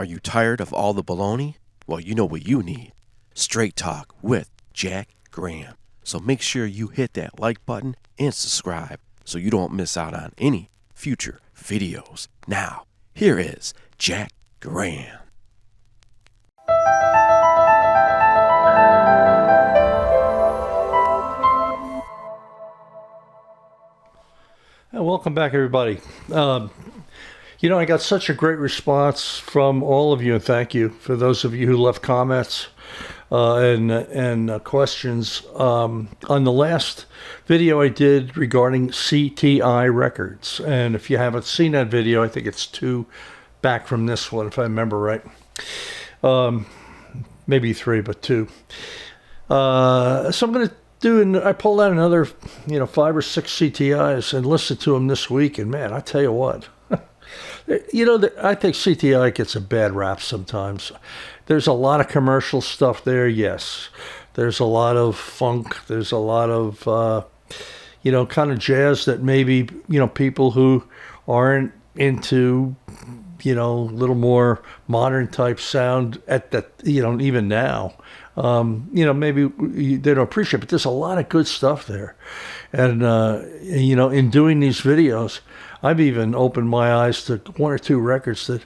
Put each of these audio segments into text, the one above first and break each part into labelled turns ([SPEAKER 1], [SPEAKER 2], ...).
[SPEAKER 1] Are you tired of all the baloney? Well, you know what you need. Straight talk with Jack Graham. So make sure you hit that like button and subscribe so you don't miss out on any future videos. Now, here is Jack Graham.
[SPEAKER 2] Welcome back, everybody. I got such a great response from all of you, and thank you for those of you who left comments and questions on the last video I did regarding CTI Records. And if you haven't seen that video, I think it's 2 back from this one, if I remember right. Maybe 3, but 2. So I'm going to I pulled out another, 5 or 6 CTIs and listened to them this week, and man, I tell you what, I think CTI gets a bad rap sometimes. There's a lot of commercial stuff there, yes. There's a lot of funk. There's a lot of, kind of jazz that maybe, people who aren't into, little more modern type sound at that, even now. Maybe they don't appreciate it, but there's a lot of good stuff there. And, in doing these videos, I've even opened my eyes to 1 or 2 records that,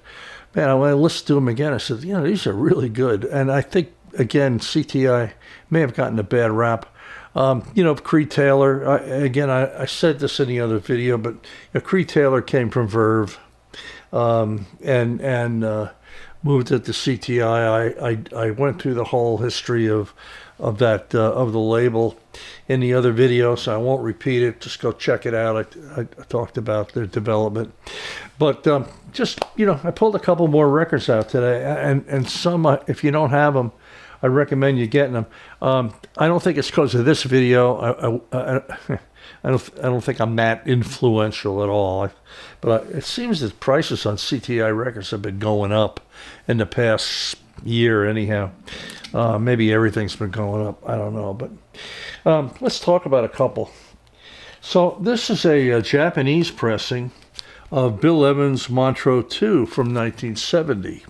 [SPEAKER 2] man, when I listened to them again, I said, these are really good. And I think, again, CTI may have gotten a bad rap. Creed Taylor, I said this in the other video, but Creed Taylor came from Verve and moved it to CTI. I went through the whole history of that of the label in the other video, so I won't repeat it. Just go check it out. I talked about their development, but I pulled a couple more records out today, and some if you don't have them, I recommend you getting them. I don't think it's because of this video. I don't think I'm that influential at all. But it seems that prices on CTI records have been going up in the past year anyhow. Maybe everything's been going up. I don't know. But let's talk about a couple. So this is a Japanese pressing of Bill Evans' Montreux 2 from 1970.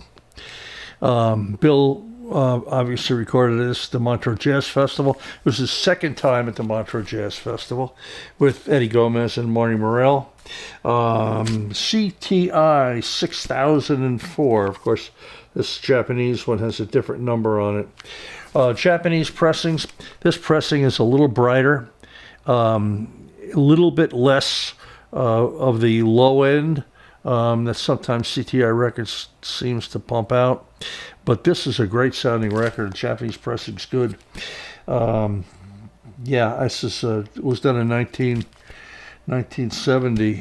[SPEAKER 2] Bill obviously recorded this at the Montreux Jazz Festival. It was his second time at the Montreux Jazz Festival with Eddie Gomez and Marty Morell. CTI 6004. Of course, this Japanese one has a different number on it. Japanese pressings. This pressing is a little brighter, a little bit less of the low end that sometimes CTI Records seems to pump out. But this is a great sounding record. Japanese pressing's good. This is, it was done in 1970.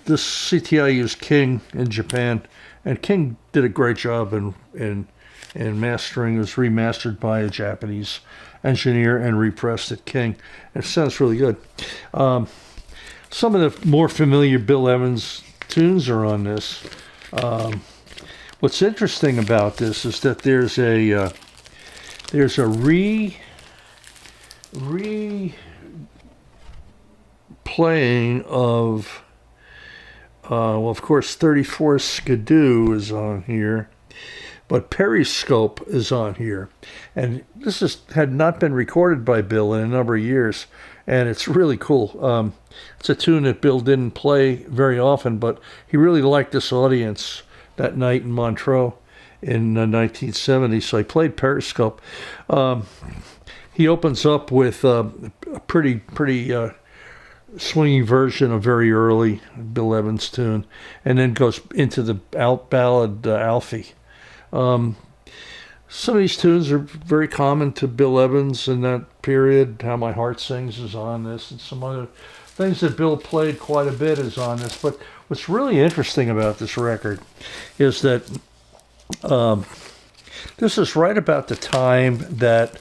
[SPEAKER 2] This CTI used King in Japan, and King did a great job in mastering. It was remastered by a Japanese engineer and repressed at King. It sounds really good. Some of the more familiar Bill Evans tunes are on this. What's interesting about this is that there's a playing of of course 34 Skidoo is on here, but Periscope is on here, and this had not been recorded by Bill in a number of years, and it's really cool. It's a tune that Bill didn't play very often, but he really liked this audience that night in Montreux in 1970, so he played Periscope. He opens up with a pretty swinging version of very early Bill Evans tune, and then goes into the ballad Alfie. Some of these tunes are very common to Bill Evans in that period. How My Heart Sings is on this, and some other things that Bill played quite a bit is on this. But what's really interesting about this record is that this is right about the time that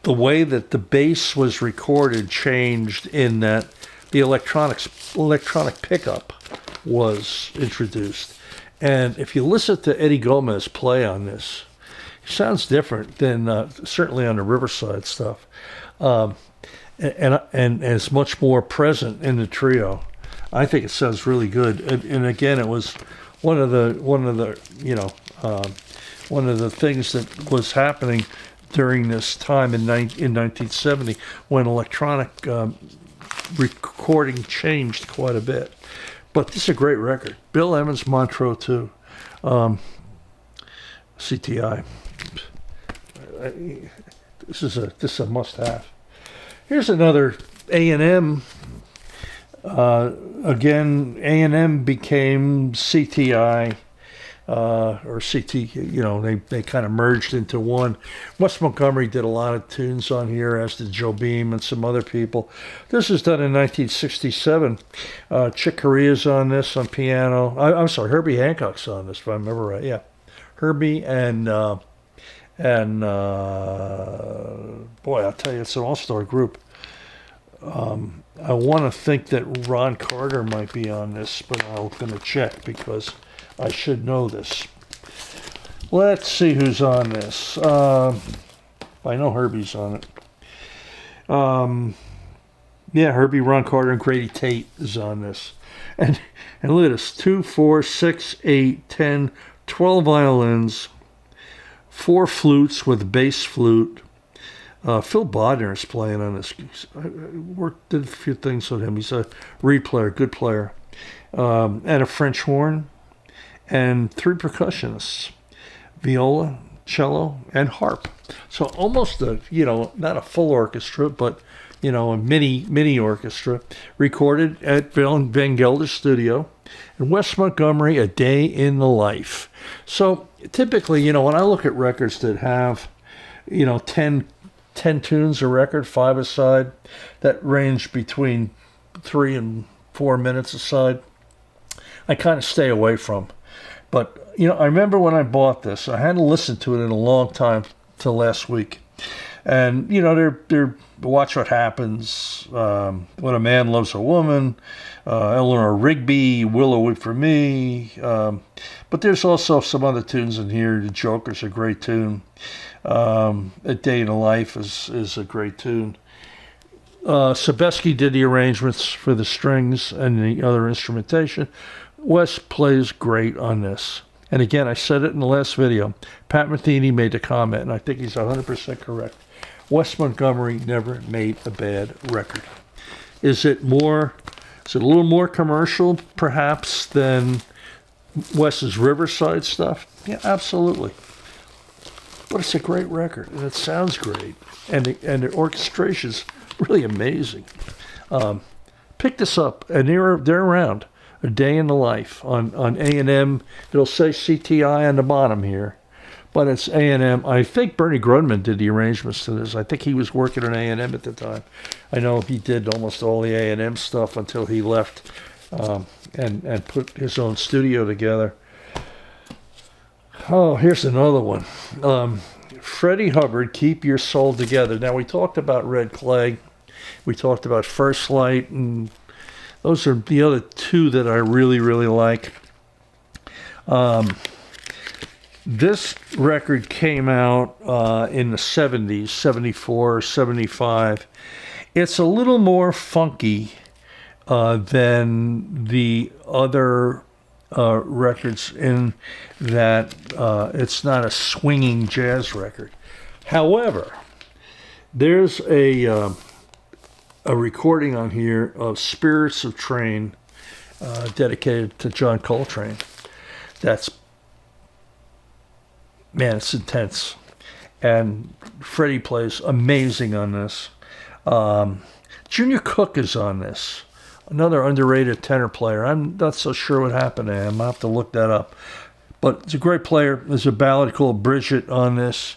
[SPEAKER 2] the way that the bass was recorded changed, in that the electronic pickup was introduced. And if you listen to Eddie Gomez play on this, it sounds different than certainly on the Riverside stuff. And it's much more present in the trio. I think it sounds really good. And again, it was one of the one of the things that was happening during this time in 1970 when electronic recording changed quite a bit. But this is a great record. Bill Evans, Montreux too. CTI. This is a must-have. Here's another A&M. Again, A&M became CTI, or CT. They kind of merged into one. Wes Montgomery did a lot of tunes on here, as did Joe Beam and some other people. This was done in 1967. Chick Corea's on this on piano. I'm sorry, Herbie Hancock's on this, if I remember right. Yeah, Herbie and boy, I'll tell you, it's an all-star group. I want to think that Ron Carter might be on this, but I'm going to check because I should know this. Let's see who's on this. I know Herbie's on it. Yeah, Herbie, Ron Carter, and Grady Tate is on this. And look at this, 2, 4, 6, 8, 10, 12 violins, 4 flutes with bass flute. Phil Bodner is playing on this. I did a few things with him. He's a reed player, good player. And a French horn. And 3 percussionists. Viola, cello, and harp. So almost not a full orchestra, but, a mini orchestra. Recorded at Van Gelder's studio. And Wes Montgomery, A Day in the Life. So typically, when I look at records that have, 10 tunes a record, 5 a side, that range between 3 and 4 minutes a side, I kind of stay away from. But, I remember when I bought this, I hadn't listened to it in a long time till last week. And, they're Watch What Happens, When a Man Loves a Woman, Eleanor Rigby, Willow Wait for Me. But there's also some other tunes in here. The Joker's a great tune. A Day in the Life is a great tune. Sebesky did the arrangements for the strings and the other instrumentation. Wes plays great on this. And again, I said it in the last video. Pat Metheny made the comment, and I think he's 100% correct. Wes Montgomery never made a bad record. Is it a little more commercial, perhaps, than Wes's Riverside stuff? Yeah, absolutely. But it's a great record, and it sounds great, and the orchestration's really amazing. Pick this up, and they're around. A Day in the Life on A&M. It'll say CTI on the bottom here, but it's A&M. I think Bernie Grunman did the arrangements to this. I think he was working on A&M at the time. I know he did almost all the A&M stuff until he left and put his own studio together. Oh, here's another one. Freddie Hubbard, Keep Your Soul Together. Now, we talked about Red Clay. We talked about First Light, and those are the other 2 that I really, really like. This record came out in the 70s, 74, 75. It's a little more funky than the other records in that it's not a swinging jazz record. However, there's a recording on here of Spirits of Train dedicated to John Coltrane. It's intense. And Freddy plays amazing on this. Junior Cook is on this. Another underrated tenor player. I'm not so sure what happened to him. I'll have to look that up. But it's a great player. There's a ballad called Bridget on this.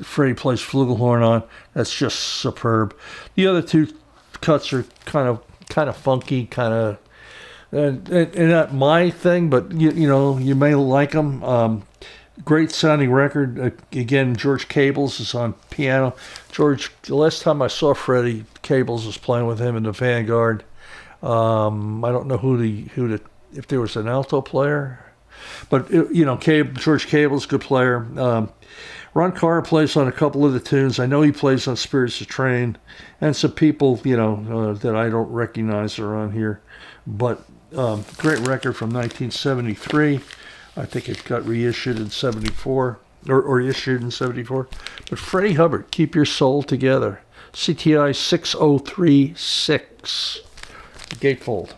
[SPEAKER 2] Freddie plays flugelhorn on. That's just superb. The other 2 cuts are kind of funky, and not my thing, but you may like them. Great sounding record. Again, George Cables is on piano. George, the last time I saw Freddie, Cables was playing with him in the Vanguard. I don't know if there was an alto player, but George Cables, good player. Ron Carr plays on a couple of the tunes. I know he plays on Spirits of Train, and some people, that I don't recognize are on here. But great record from 1973. I think it got reissued in 74, or issued in 74. But Freddie Hubbard, Keep Your Soul Together. CTI 6036. Gatefold.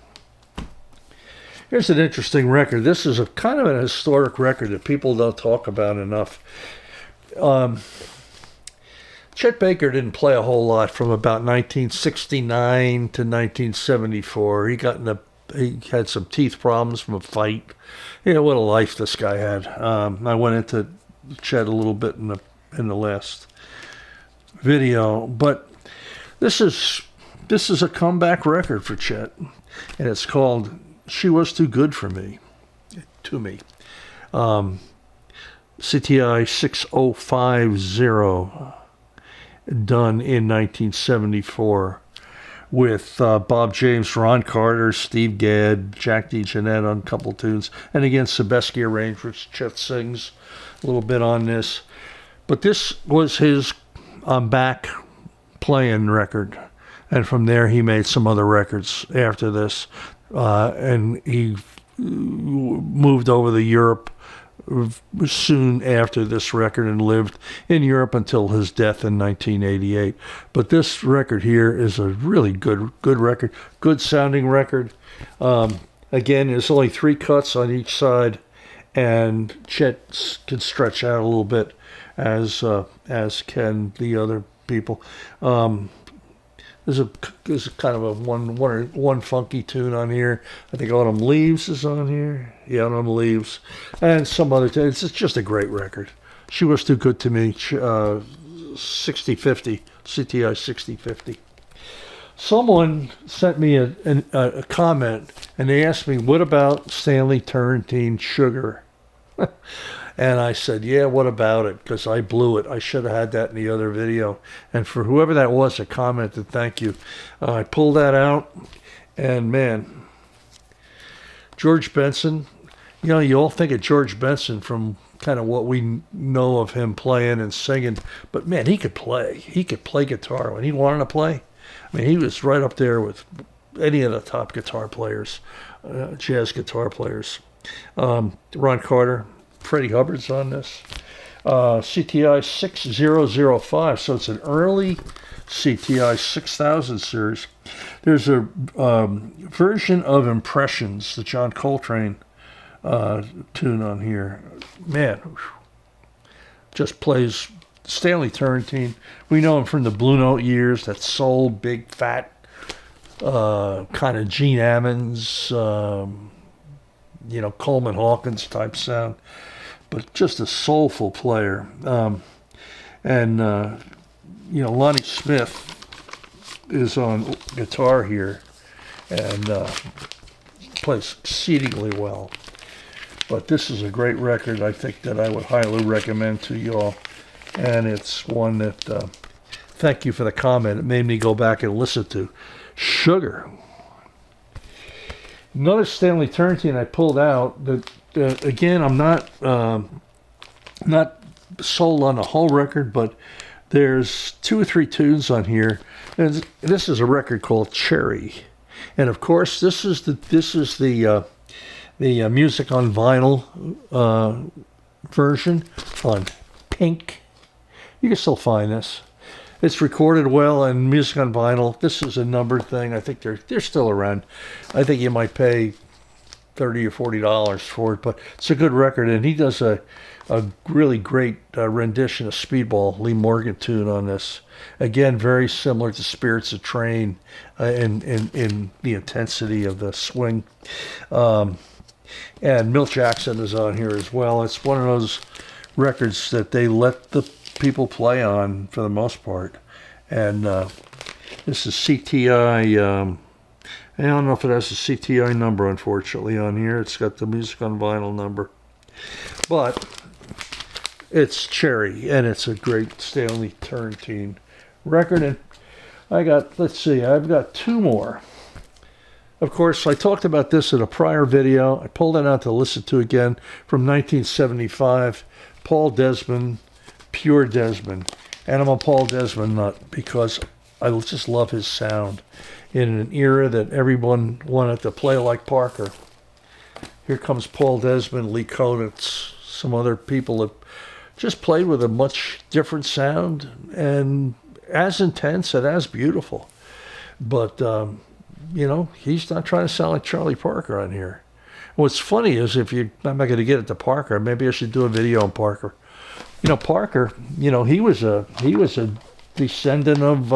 [SPEAKER 2] Here's an interesting record. This is a kind of an historic record that people don't talk about enough. Chet Baker didn't play a whole lot from about 1969 to 1974. He had some teeth problems from a fight. What a life this guy had. I went into Chet a little bit in the last video, but this is a comeback record for Chet, and it's called "She Was Too Good for Me." To me, CTI 6050. Done in 1974 with Bob James, Ron Carter, Steve Gadd, Jack DeJohnette on a couple tunes, and again Sebesky arrangements. Chet sings a little bit on this, but this was his back playing record, and from there he made some other records after this, and he moved over to Europe soon after this record and lived in Europe until his death in 1988. But this record here is a really good record, good sounding record. Again, there's only 3 cuts on each side, and Chet can stretch out a little bit as can the other people. There's a kind of a one funky tune on here. I think Autumn Leaves is on here. Yeah, Autumn Leaves, and some other tunes. It's just a great record. She Was Too Good to Me. 6050 CTI 6050. Someone sent me a comment, and they asked me, "What about Stanley Turrentine Sugar?" And I said, yeah, what about it? Because I blew it. I should have had that in the other video. And for whoever that was that commented, thank you. I pulled that out, and man, George Benson, you all think of George Benson from kind of what we know of him playing and singing. But man, he could play. He could play guitar when he wanted to play. I mean, he was right up there with any of the top guitar players, jazz guitar players. Ron Carter, Freddie Hubbard's on this. CTI 6005, so it's an early CTI 6000 series. There's a version of Impressions, the John Coltrane tune on here. Man, just plays Stanley Turrentine. We know him from the Blue Note years, that soul, big, fat, kind of Gene Ammons, Coleman Hawkins type sound. But just a soulful player. Lonnie Smith is on guitar here and plays exceedingly well. But this is a great record, I think, that I would highly recommend to you all. And it's one that, thank you for the comment. It made me go back and listen to. Sugar. Another Stanley Turrentine I pulled out that, again, I'm not sold on the whole record, but there's 2 or 3 tunes on here. And this is a record called Cherry, and of course this is the music on vinyl version on Pink. You can still find this. It's recorded well, and music on vinyl. This is a numbered thing. I think they're still around. I think you might pay $30 or $40 for it, but it's a good record, and he does a really great rendition of Speedball, Lee Morgan tune on this. Again, very similar to Spirits of Train in the intensity of the swing. And Milt Jackson is on here as well. It's one of those records that they let the people play on for the most part. And this is CTI. I don't know if it has a CTI number, unfortunately, on here. It's got the music on vinyl number. But it's Cherry, and it's a great Stanley Turrentine record. And I've got 2 more. Of course, I talked about this in a prior video. I pulled it out to listen to again from 1975. Paul Desmond, Pure Desmond. And I'm a Paul Desmond nut because I just love his sound. in an era that everyone wanted to play like Parker. Here comes Paul Desmond, Lee Konitz, some other people that just played with a much different sound and as intense and as beautiful. But, he's not trying to sound like Charlie Parker on here. What's funny is I'm not going to get it to Parker. Maybe I should do a video on Parker. Parker, he was a descendant of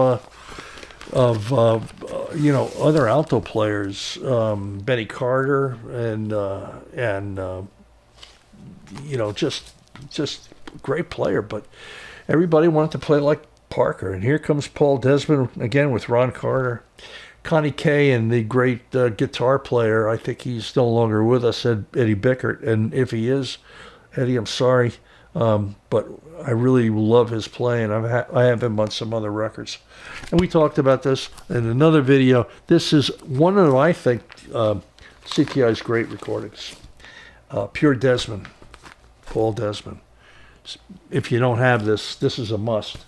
[SPEAKER 2] other alto players, Benny Carter and just great player. But everybody wanted to play like Parker. And here comes Paul Desmond again with Ron Carter. Connie Kay and the great guitar player, I think he's no longer with us, Eddie Bickert. And if he is, Eddie, I'm sorry. But I really love his playing. I have him on some other records. And we talked about this in another video. This is one of, I think, CTI's great recordings. Pure Desmond, Paul Desmond. If you don't have this, this is a must.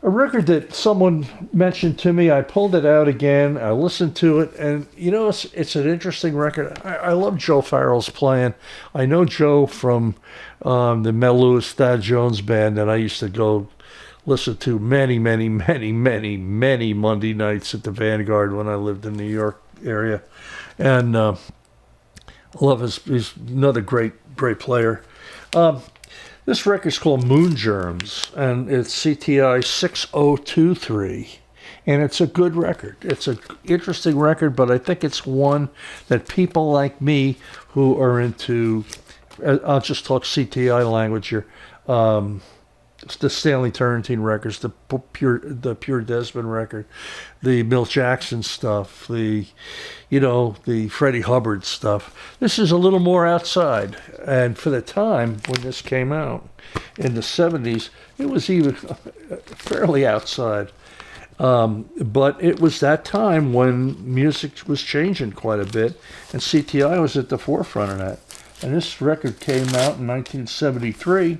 [SPEAKER 2] A record that someone mentioned to me, I pulled it out again, I listened to it, and it's an interesting record. I love Joe Farrell's playing. I know Joe from the Mel Lewis, Thad Jones band that I used to go listen to many Monday nights at the Vanguard when I lived in the New York area. And I love he's another great player. This record's called Moon Germs, and it's CTI 6023, and it's a good record. It's an interesting record, but I think it's one that people like me who are into, I'll just talk CTI language here, the Stanley Turrentine records, the Pure Desmond record, the Milt Jackson stuff, the Freddy Hubbard stuff. This is a little more outside. And for the time when this came out in the 70s, it was even fairly outside. But it was that time when music was changing quite a bit, and CTI was at the forefront of that. And this record came out in 1973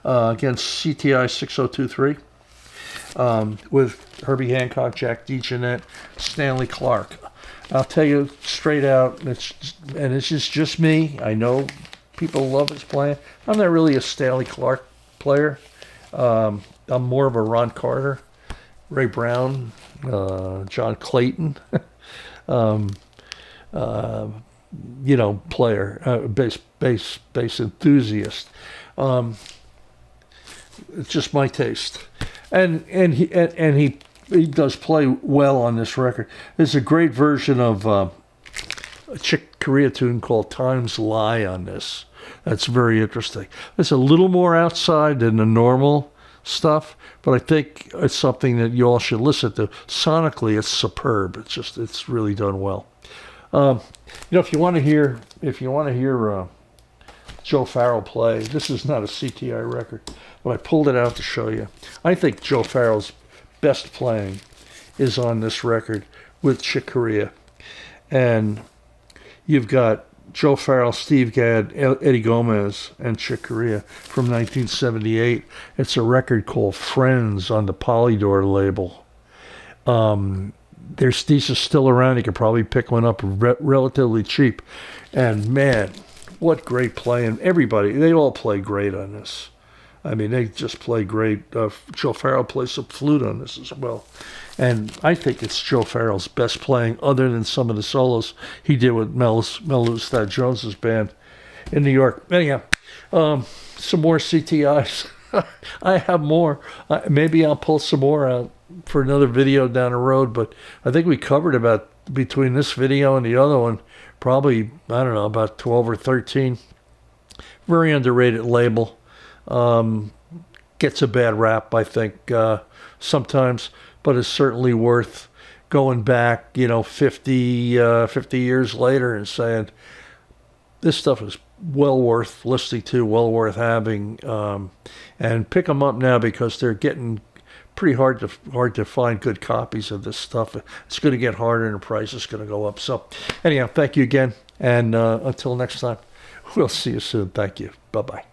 [SPEAKER 2] against CTI 6023 with Herbie Hancock, Jack DeJohnette, Stanley Clarke. I'll tell you straight out, this is just me. I know people love his playing. I'm not really a Stanley Clarke player. I'm more of a Ron Carter, Ray Brown, John Clayton, player, bass enthusiast. It's just my taste, and he does play well on this record. There's a great version of a Chick Corea tune called "Times Lie" on this. That's very interesting. It's a little more outside than the normal stuff, but I think it's something that you all should listen to. Sonically, it's superb. It's really done well. If you want to hear Joe Farrell play, this is not a CTI record, but I pulled it out to show you. I think Joe Farrell's best playing is on this record with Chick Corea. And you've got Joe Farrell, Steve Gadd, Eddie Gomez, and Chick Corea from 1978. It's a record called Friends on the Polydor label. These are still around. You could probably pick one up relatively cheap. And man, what great playing. Everybody, they all play great on this. I mean, they just play great. Joe Farrell plays some flute on this as well. And I think it's Joe Farrell's best playing, other than some of the solos he did with Mel Lewis, Thad Jones's band in New York. Anyhow, some more CTIs. I have more. Maybe I'll pull some more out for another video down the road, but I think we covered about, between this video and the other one, probably, I don't know, about 12 or 13. Very underrated label. Gets a bad rap, I think, sometimes, but it's certainly worth going back, 50 years later and saying, this stuff is well worth listening to, well worth having, and pick them up now because they're getting pretty hard to find good copies of this stuff. It's going to get harder and the price is going to go up. So anyhow, thank you again, and until next time, we'll see you soon. Thank you. Bye-bye.